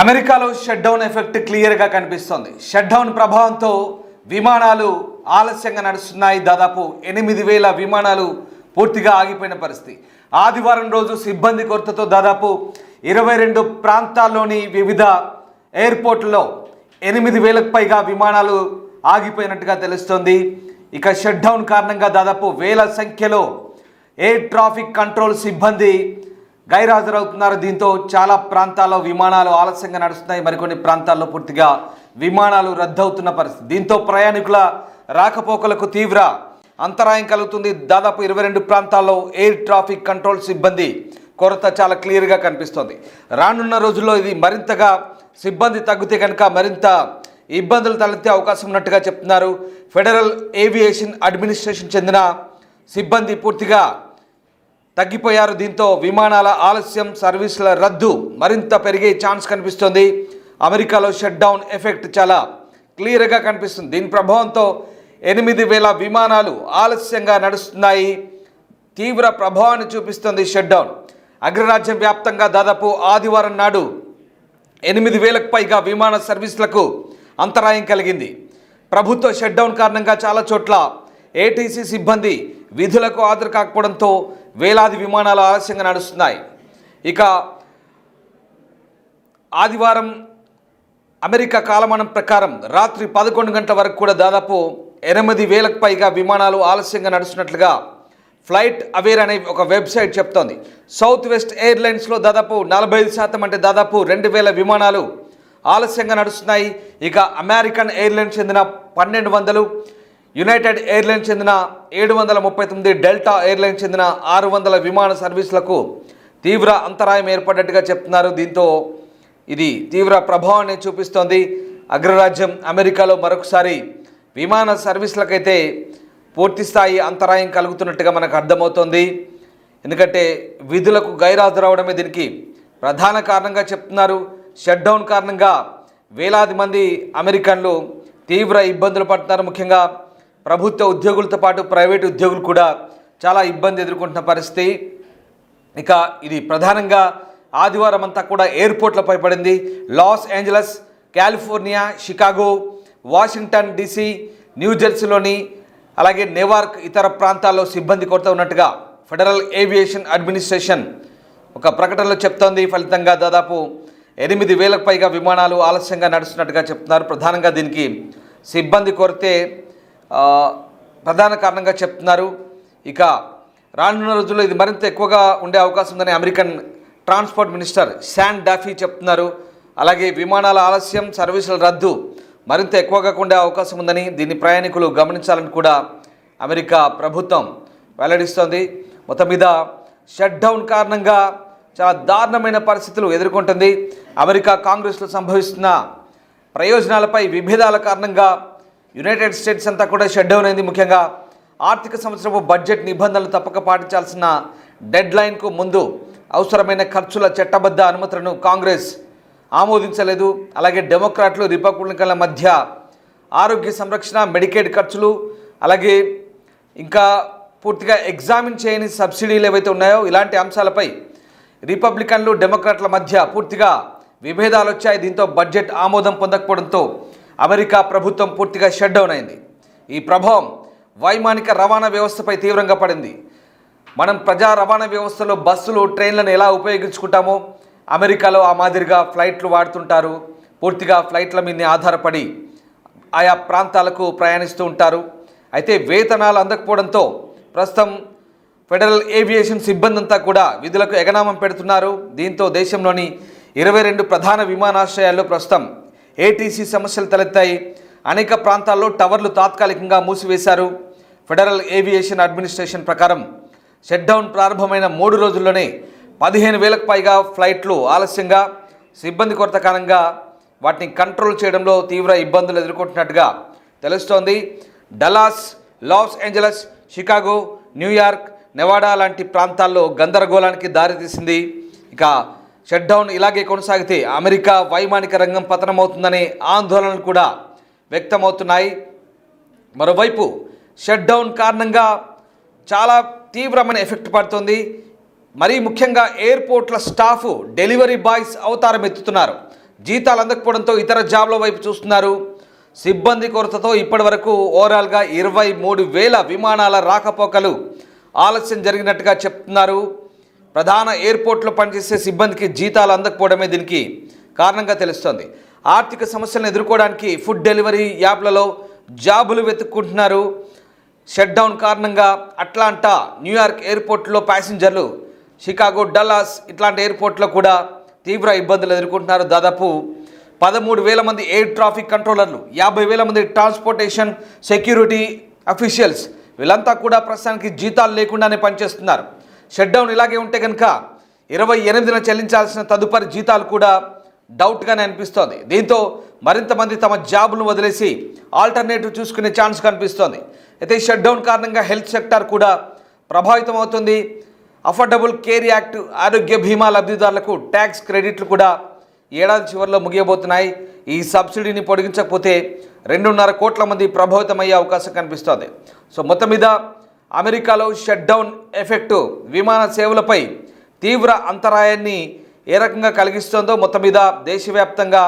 అమెరికాలో shut down effect క్లియర్గా కనిపిస్తోంది. షట్ డౌన్ ప్రభావంతో విమానాలు ఆలస్యంగా నడుస్తున్నాయి. దాదాపు 8,000 విమానాలు పూర్తిగా ఆగిపోయిన పరిస్థితి. ఆదివారం రోజు సిబ్బంది కొరతతో దాదాపు 22 ప్రాంతాల్లోని వివిధ ఎయిర్పోర్టుల్లో 8,000కు పైగా విమానాలు ఆగిపోయినట్టుగా తెలుస్తోంది. ఇక షట్ డౌన్ కారణంగా దాదాపు వేల సంఖ్యలో ఎయిర్ ట్రాఫిక్ కంట్రోల్ సిబ్బంది గైర్హాజరవుతున్నారు. దీంతో చాలా ప్రాంతాల్లో విమానాలు ఆలస్యంగా నడుస్తున్నాయి. మరికొన్ని ప్రాంతాల్లో పూర్తిగా విమానాలు రద్దవుతున్న పరిస్థితి. దీంతో ప్రయాణికుల రాకపోకలకు తీవ్ర అంతరాయం కలుగుతుంది. దాదాపు 22 ప్రాంతాల్లో ఎయిర్ ట్రాఫిక్ కంట్రోల్ సిబ్బంది కొరత చాలా క్లియర్గా కనిపిస్తోంది. రానున్న రోజుల్లో ఇది మరింతగా సిబ్బంది తగ్గితే కనుక మరింత ఇబ్బందులు తలెత్తే అవకాశం ఉన్నట్టుగా చెప్తున్నారు. ఫెడరల్ ఏవియేషన్ అడ్మినిస్ట్రేషన్ చెందిన సిబ్బంది పూర్తిగా తగ్గిపోయారు. దీంతో విమానాల ఆలస్యం, సర్వీసుల రద్దు మరింత పెరిగే ఛాన్స్ కనిపిస్తోంది. అమెరికాలో షట్ డౌన్ ఎఫెక్ట్ చాలా క్లియర్గా కనిపిస్తుంది. దీని ప్రభావంతో 8,000 విమానాలు ఆలస్యంగా నడుస్తున్నాయి. తీవ్ర ప్రభావాన్ని చూపిస్తుంది షట్ డౌన్. అగ్రరాజ్యం వ్యాప్తంగా దాదాపు ఆదివారం నాడు 8,000కు పైగా విమాన సర్వీసులకు అంతరాయం కలిగింది. ప్రభుత్వ షట్ డౌన్ కారణంగా చాలా చోట్ల ఏటీసీ సిబ్బంది విధులకు హాజరు కాకపోవడంతో వేలాది విమానాలు ఆలస్యంగా నడుస్తున్నాయి. ఇక ఆదివారం అమెరికా కాలమానం ప్రకారం రాత్రి 11 గంటల వరకు కూడా దాదాపు 8,000కు పైగా విమానాలు ఆలస్యంగా నడుస్తున్నట్లుగా ఫ్లైట్ అవేర్ అనే ఒక వెబ్సైట్ చెప్తోంది. సౌత్ వెస్ట్ ఎయిర్లైన్స్లో దాదాపు 45% అంటే దాదాపు 2,000 విమానాలు ఆలస్యంగా నడుస్తున్నాయి. ఇక అమెరికన్ ఎయిర్లైన్స్ చెందిన 1,200, యునైటెడ్ ఎయిర్లైన్స్ చెందిన 739, డెల్టా ఎయిర్లైన్స్ చెందిన 600 విమాన సర్వీసులకు తీవ్ర అంతరాయం ఏర్పడ్డట్టుగా చెప్తున్నారు. దీంతో ఇది తీవ్ర ప్రభావాన్ని చూపిస్తోంది. అగ్రరాజ్యం అమెరికాలో మరొకసారి విమాన సర్వీసులకైతే పూర్తి స్థాయి అంతరాయం కలుగుతున్నట్టుగా మనకు అర్థమవుతోంది. ఎందుకంటే విధులకు గైర్హాజరవడమే దీనికి ప్రధాన కారణంగా చెప్తున్నారు. షట్ డౌన్ కారణంగా వేలాది మంది అమెరికన్లు తీవ్ర ఇబ్బందులు పడుతున్నారు. ముఖ్యంగా ప్రభుత్వ ఉద్యోగులతో పాటు ప్రైవేటు ఉద్యోగులు కూడా చాలా ఇబ్బంది ఎదుర్కొంటున్న పరిస్థితి. ఇక ఇది ప్రధానంగా ఆదివారం అంతా కూడా ఎయిర్పోర్ట్లపై పడింది. Los Angeles, California, Chicago, Washington DC, న్యూజెర్సీలోని అలాగే న్యూయార్క్ ఇతర ప్రాంతాల్లో సిబ్బంది కొరత ఉన్నట్టుగా ఫెడరల్ ఏవియేషన్ అడ్మినిస్ట్రేషన్ ఒక ప్రకటనలో చెప్తోంది. ఫలితంగా దాదాపు 8,000కు పైగా విమానాలు ఆలస్యంగా నడుస్తున్నట్టుగా చెప్తున్నారు. ప్రధానంగా దీనికి సిబ్బంది కొరతే ప్రధాన కారణంగా చెప్తున్నారు. ఇక రానున్న రోజుల్లో ఇది మరింత ఎక్కువగా ఉండే అవకాశం ఉందని అమెరికన్ ట్రాన్స్పోర్ట్ మినిస్టర్ శాన్ డాఫీ చెప్తున్నారు. అలాగే విమానాల ఆలస్యం, సర్వీసుల రద్దు మరింత ఎక్కువగా ఉండే అవకాశం ఉందని, దీన్ని ప్రయాణికులు గమనించాలని కూడా అమెరికా ప్రభుత్వం వెల్లడిస్తోంది. మొత్తం మీద షట్ డౌన్ కారణంగా చాలా దారుణమైన పరిస్థితులు ఎదుర్కొంటుంది. అమెరికా కాంగ్రెస్లో సంభవిస్తున్న ప్రయోజనాలపై విభేదాల కారణంగా యునైటెడ్ స్టేట్స్ అంతా కూడా షట్ డౌన్ అయింది. ముఖ్యంగా ఆర్థిక సంవత్సరపు బడ్జెట్ నిబంధనలు తప్పక పాటించాల్సిన డెడ్ లైన్కు ముందు అవసరమైన ఖర్చుల చట్టబద్ధ అనుమతులను కాంగ్రెస్ ఆమోదించలేదు. అలాగే డెమోక్రాట్లు, రిపబ్లికన్ల మధ్య ఆరోగ్య సంరక్షణ, మెడికేడ్ ఖర్చులు, అలాగే ఇంకా పూర్తిగా ఎగ్జామిన్ చేయని సబ్సిడీలు ఏవైతే ఉన్నాయో ఇలాంటి అంశాలపై రిపబ్లికన్లు, డెమోక్రాట్ల మధ్య పూర్తిగా విభేదాలు వచ్చాయి. దీంతో బడ్జెట్ ఆమోదం పొందకపోవడంతో అమెరికా ప్రభుత్వం పూర్తిగా షట్ డౌన్ అయింది. ఈ ప్రభావం వైమానిక రవాణా వ్యవస్థపై తీవ్రంగా పడింది. మనం ప్రజా రవాణా వ్యవస్థలో బస్సులు, ట్రైన్లను ఎలా ఉపయోగించుకుంటామో అమెరికాలో ఆ మాదిరిగా ఫ్లైట్లు వాడుతుంటారు. పూర్తిగా ఫ్లైట్ల మీద ఆధారపడి ఆయా ప్రాంతాలకు ప్రయాణిస్తూ ఉంటారు. అయితే వేతనాలు అందకపోవడంతో ప్రస్తుతం ఫెడరల్ ఏవియేషన్ సిబ్బంది అంతా కూడా విధులకు ఎగనామం పెడుతున్నారు. దీంతో దేశంలోని 22 ప్రధాన విమానాశ్రయాల్లో ప్రస్తుతం ఏటీసీ సమస్యలు తలెత్తాయి. అనేక ప్రాంతాల్లో టవర్లు తాత్కాలికంగా మూసివేశారు. ఫెడరల్ ఏవియేషన్ అడ్మినిస్ట్రేషన్ ప్రకారం షట్ డౌన్ ప్రారంభమైన 3 రోజుల్లోనే 15,000కు పైగా ఫ్లైట్లు ఆలస్యంగా, సిబ్బంది కొరత కారణంగా వాటిని కంట్రోల్ చేయడంలో తీవ్ర ఇబ్బందులు ఎదుర్కొంటున్నట్టుగా తెలుస్తోంది. Dallas, Los Angeles, Chicago, New York, Nevada లాంటి ప్రాంతాల్లో గందరగోళానికి దారితీసింది. ఇక షట్ డౌన్ ఇలాగే కొనసాగితే అమెరికా వైమానిక రంగం పతనమవుతుందనే ఆందోళనలు కూడా వ్యక్తమవుతున్నాయి. మరోవైపు షట్ డౌన్ కారణంగా చాలా తీవ్రమైన ఎఫెక్ట్ పడుతుంది. మరీ ముఖ్యంగా ఎయిర్పోర్ట్ల స్టాఫ్, డెలివరీ బాయ్స్ అవతారం ఎత్తుతున్నారు. జీతాలు అందకపోవడంతో ఇతర జాబ్ల వైపు చూస్తున్నారు. సిబ్బంది కొరతతో ఇప్పటి వరకు ఓవరాల్గా 23,000 విమానాల రాకపోకలు ఆలస్యం జరిగినట్టుగా చెప్తున్నారు. ప్రధాన ఎయిర్పోర్ట్లో పనిచేసే సిబ్బందికి జీతాలు అందకపోవడమే దీనికి కారణంగా తెలుస్తోంది. ఆర్థిక సమస్యలను ఎదుర్కోవడానికి ఫుడ్ డెలివరీ యాప్లలో జాబులు వెతుక్కుంటున్నారు. షట్ డౌన్ కారణంగా అట్లాంటా, న్యూయార్క్ ఎయిర్పోర్ట్లో ప్యాసింజర్లు, షికాగో, డల్లాస్ ఇట్లాంటి ఎయిర్పోర్ట్లో కూడా తీవ్ర ఇబ్బందులు ఎదుర్కొంటున్నారు. దాదాపు 13,000 మంది ఎయిర్ ట్రాఫిక్ కంట్రోలర్లు, 50,000 మంది ట్రాన్స్పోర్టేషన్ సెక్యూరిటీ అఫీషియల్స్ వీళ్ళంతా కూడా ప్రస్తుతానికి జీతాలు లేకుండానే పనిచేస్తున్నారు. షట్ డౌన్ ఇలాగే ఉంటే కనుక 28న చెల్లించాల్సిన తదుపరి జీతాలు కూడా డౌట్గానే అనిపిస్తోంది. దీంతో మరింత మంది తమ జాబులను వదిలేసి ఆల్టర్నేటివ్ చూసుకునే ఛాన్స్ కనిపిస్తోంది. అయితే షట్ డౌన్ కారణంగా హెల్త్ సెక్టార్ కూడా ప్రభావితం అవుతుంది. అఫోర్డబుల్ కేర్ యాక్ట్, ఆరోగ్య బీమా లబ్ధిదారులకు ట్యాక్స్ క్రెడిట్లు కూడా ఏడాది చివరిలో ముగియబోతున్నాయి. ఈ సబ్సిడీని పొడిగించకపోతే 2.5 కోట్ల మంది ప్రభావితమయ్యే అవకాశం కనిపిస్తోంది. సో మొత్తం మీద అమెరికాలో షట్ డౌన్ ఎఫెక్టు విమాన సేవలపై తీవ్ర అంతరాయాన్ని ఏ రకంగా కలిగిస్తుందో మొత్తం మీద దేశవ్యాప్తంగా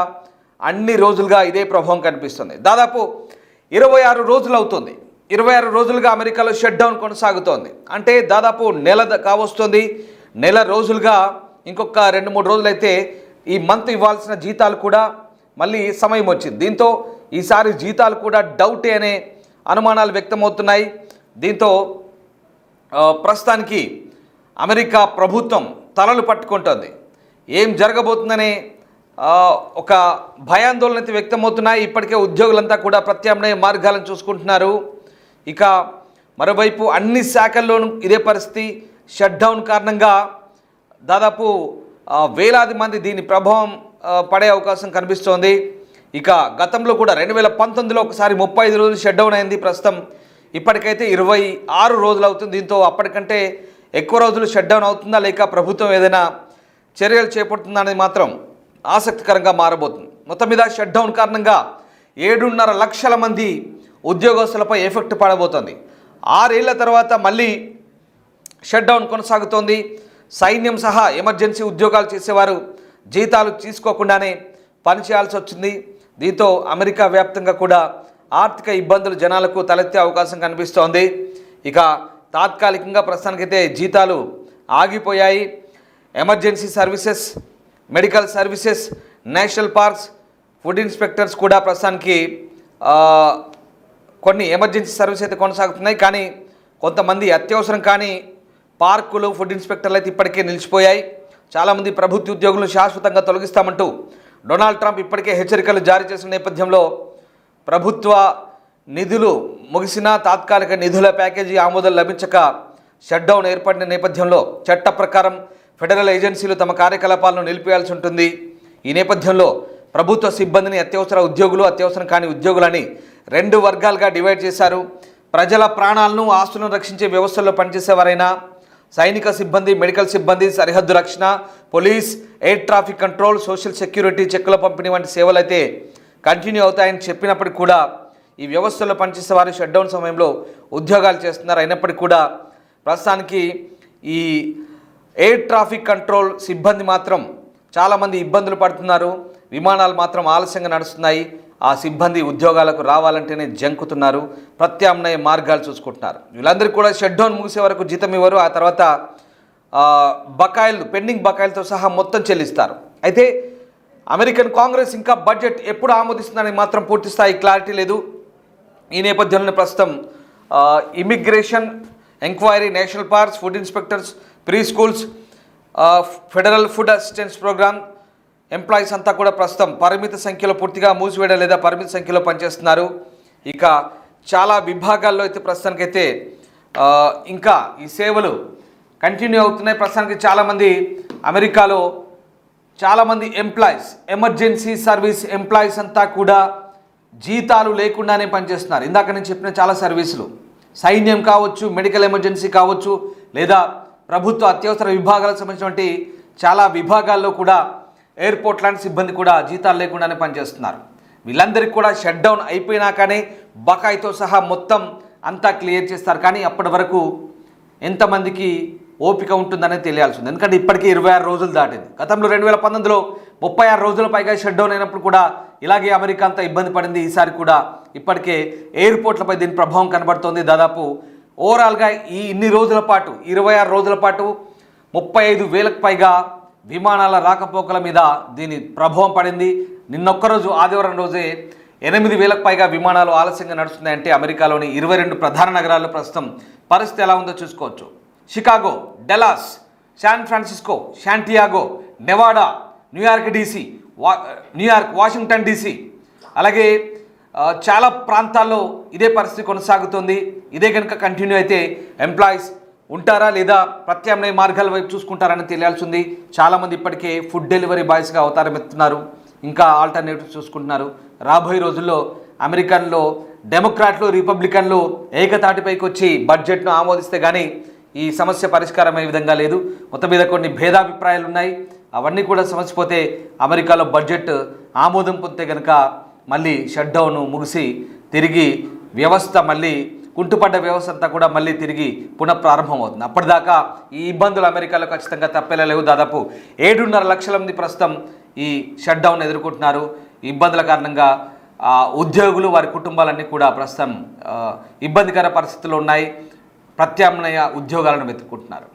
అన్ని రోజులుగా ఇదే ప్రభావం కనిపిస్తుంది. దాదాపు 26 రోజులు అవుతుంది. 26 రోజులుగా అమెరికాలో షట్ డౌన్ కొనసాగుతోంది. అంటే దాదాపు నెల కావస్తుంది. నెల రోజులుగా ఇంకొక 2-3 రోజులైతే ఈ మంత్ ఇవ్వాల్సిన జీతాలు కూడా మళ్ళీ సమయం వచ్చింది. దీంతో ఈసారి జీతాలు కూడా డౌటే అనే అనుమానాలు వ్యక్తమవుతున్నాయి. దీంతో ప్రస్తుతానికి అమెరికా ప్రభుత్వం తలలు పట్టుకుంటోంది. ఏం జరగబోతుందనే ఒక భయాందోళన అయితే వ్యక్తమవుతున్నాయి. ఇప్పటికే ఉద్యోగులంతా కూడా ప్రత్యామ్నాయ మార్గాలను చూసుకుంటున్నారు. ఇక మరోవైపు అన్ని శాఖల్లోనూ ఇదే పరిస్థితి. షట్ డౌన్ కారణంగా దాదాపు వేలాది మంది దీని ప్రభావం పడే అవకాశం కనిపిస్తోంది. ఇక గతంలో కూడా 2019లో ఒకసారి 35 రోజులు షట్ డౌన్ అయింది. ప్రస్తుతం ఇప్పటికైతే 26 రోజులు అవుతుంది. దీంతో అప్పటికంటే ఎక్కువ రోజులు షట్ డౌన్ అవుతుందా లేక ప్రభుత్వం ఏదైనా చర్యలు చేపడుతుందా అనేది మాత్రం ఆసక్తికరంగా మారబోతుంది. మొత్తం మీద షట్ డౌన్ కారణంగా 7.5 లక్షల మంది ఉద్యోగస్తులపై ఎఫెక్ట్ పడబోతోంది. 6 ఏళ్ల తర్వాత మళ్ళీ షట్ డౌన్ కొనసాగుతోంది. సైన్యం సహా ఎమర్జెన్సీ ఉద్యోగాలు చేసేవారు జీతాలు తీసుకోకుండానే పనిచేయాల్సి వచ్చింది. దీంతో అమెరికా వ్యాప్తంగా కూడా ఆర్థిక ఇబ్బందులు జనాలకు తలెత్తే అవకాశం కనిపిస్తోంది. ఇక తాత్కాలికంగా ప్రస్తుతానికైతే జీతాలు ఆగిపోయాయి. Emergency services, medical services, national parks, food inspectors కూడా ప్రస్తుతానికి కొన్ని ఎమర్జెన్సీ సర్వీస్ అయితే కొనసాగుతున్నాయి. కానీ కొంతమంది అత్యవసరం కానీ పార్కులు, ఫుడ్ ఇన్స్పెక్టర్లు అయితే ఇప్పటికే నిలిచిపోయాయి. చాలామంది ప్రభుత్వ ఉద్యోగులను శాశ్వతంగా తొలగిస్తామంటూ డొనాల్డ్ ట్రంప్ ఇప్పటికే హెచ్చరికలు జారీ చేసిన నేపథ్యంలో ప్రభుత్వ నిధులు ముగిసినా తాత్కాలిక నిధుల ప్యాకేజీ ఆమోదం లభించక షట్ డౌన్ ఏర్పడిన నేపథ్యంలో చట్ట ప్రకారం ఫెడరల్ ఏజెన్సీలు తమ కార్యకలాపాలను నిలిపేయాల్సి ఉంటుంది. ఈ నేపథ్యంలో ప్రభుత్వ సిబ్బందిని అత్యవసర ఉద్యోగులు, అత్యవసరం కాని ఉద్యోగులని 2 వర్గాలుగా డివైడ్ చేశారు. ప్రజల ప్రాణాలను, ఆస్తులను రక్షించే వ్యవస్థల్లో పనిచేసేవారైనా సైనిక సిబ్బంది, మెడికల్ సిబ్బంది, సరిహద్దు రక్షణ, police, air traffic control, social security, చెక్కుల పంపిణీ వంటి సేవలు అయితే కంటిన్యూ అవుతాయని చెప్పినప్పటికీ కూడా ఈ వ్యవస్థల్లో పనిచేసే వారు షట్డౌన్ సమయంలో ఉద్యోగాలు చేస్తున్నారు. అయినప్పటికీ కూడా ప్రస్తుతానికి ఈ ఎయిర్ ట్రాఫిక్ కంట్రోల్ సిబ్బంది మాత్రం చాలామంది ఇబ్బందులు పడుతున్నారు. విమానాలు మాత్రం ఆలస్యంగా నడుస్తున్నాయి. ఆ సిబ్బంది ఉద్యోగాలకు రావాలంటేనే జంకుతున్నారు. ప్రత్యామ్నాయ మార్గాలు చూసుకుంటున్నారు. వీళ్ళందరికీ కూడా షట్డౌన్ ముగిసే వరకు జీతం ఇవ్వరు. ఆ తర్వాత బకాయిలు, పెండింగ్ బకాయిలతో సహా మొత్తం చెల్లిస్తారు. అయితే అమెరికన్ కాంగ్రెస్ ఇంకా బడ్జెట్ ఎప్పుడు ఆమోదిస్తుందని మాత్రం పూర్తి స్థాయి క్లారిటీ లేదు. ఈ నేపథ్యంలో ప్రస్తుతం immigration enquiry, national parks, food inspectors, preschools, federal food assistance programme employees అంతా కూడా ప్రస్తుతం పరిమిత సంఖ్యలో పూర్తిగా మూసివేయడం లేదా పరిమిత సంఖ్యలో పనిచేస్తున్నారు. ఇక చాలా విభాగాల్లో అయితే ప్రస్తుతానికైతే ఇంకా ఈ సేవలు కంటిన్యూ అవుతున్నాయి. ప్రస్తుతానికి చాలామంది అమెరికాలో చాలామంది ఎంప్లాయీస్, ఎమర్జెన్సీ సర్వీస్ ఎంప్లాయీస్ అంతా కూడా జీతాలు లేకుండానే పనిచేస్తున్నారు. ఇందాక నేను చెప్పిన చాలా సర్వీసులు, సైన్యం కావచ్చు, మెడికల్ ఎమర్జెన్సీ కావచ్చు, లేదా ప్రభుత్వ అత్యవసర విభాగాలకు సంబంధించినటువంటి చాలా విభాగాల్లో కూడా ఎయిర్పోర్ట్ లాంటి సిబ్బంది కూడా జీతాలు లేకుండానే పనిచేస్తున్నారు. వీళ్ళందరికీ కూడా షట్ డౌన్ అయిపోయినాకనే బకాయితో సహా మొత్తం అంతా క్లియర్ చేస్తారు. కానీ అప్పటి వరకు ఎంతమందికి ఓపిక ఉంటుందనేది తెలియాల్సి ఉంది. ఎందుకంటే ఇప్పటికీ 26 రోజులు దాటింది. గతంలో 2019లో 36 రోజుల పైగా షట్ డౌన్ అయినప్పుడు కూడా ఇలాగే అమెరికా అంతా ఇబ్బంది పడింది. ఈసారి కూడా ఇప్పటికే ఎయిర్పోర్ట్లపై దీని ప్రభావం కనబడుతోంది. దాదాపు ఓవరాల్గా ఈ ఇన్ని రోజుల పాటు 26 రోజుల పాటు 35,000కు పైగా విమానాల రాకపోకల మీద దీని ప్రభావం పడింది. నిన్నొక్కరోజు ఆదివారం రోజే 8,000కు పైగా విమానాలు ఆలస్యంగా నడుస్తున్నాయంటే అమెరికాలోని 22 ప్రధాన నగరాల్లో ప్రస్తుతం పరిస్థితి ఎలా ఉందో చూసుకోవచ్చు. Chicago, Dallas, San Francisco, Santiago, Nevada, New York, Washington DC, అలాగే చాలా ప్రాంతాల్లో ఇదే పరిస్థితి కొనసాగుతుంది. ఇదే కనుక కంటిన్యూ అయితే ఎంప్లాయీస్ ఉంటారా లేదా ప్రత్యామ్నాయ మార్గాల వైపు చూసుకుంటారని తెలియాల్సింది. చాలామంది ఇప్పటికే ఫుడ్ డెలివరీ బాయ్స్గా అవతారం ఎత్తున్నారు, ఇంకా ఆల్టర్నేటివ్ చూసుకుంటున్నారు. రాబోయే రోజుల్లో అమెరికన్లో డెమోక్రాట్లు, రిపబ్లికన్లు ఏకతాటిపైకి వచ్చి బడ్జెట్ను ఆమోదిస్తే కానీ ఈ సమస్య పరిష్కారం అయ్యే విధంగా లేదు. మొత్తం మీద కొన్ని భేదాభిప్రాయాలు ఉన్నాయి. అవన్నీ కూడా సమస్య పోతే అమెరికాలో బడ్జెట్ ఆమోదం పొందితే కనుక మళ్ళీ షట్ డౌన్ ముగిసి తిరిగి వ్యవస్థ మళ్ళీ కుంటుపడ్డ వ్యవస్థ అంతా కూడా మళ్ళీ తిరిగి పునఃప్రారంభమవుతుంది. అప్పటిదాకా ఈ ఇబ్బందులు అమెరికాలో ఖచ్చితంగా తప్పేలా లేవు. దాదాపు 7.5 లక్షల మంది ప్రస్తుతం ఈ షట్ డౌన్ ఎదుర్కొంటున్నారు. ఈ ఇబ్బందుల కారణంగా ఉద్యోగులు, వారి కుటుంబాలన్నీ కూడా ప్రస్తుతం ఇబ్బందికర పరిస్థితుల్లో ఉన్నాయి. ప్రత్యామ్నాయ ఉద్యోగాలను వెతుక్కుంటున్నారు.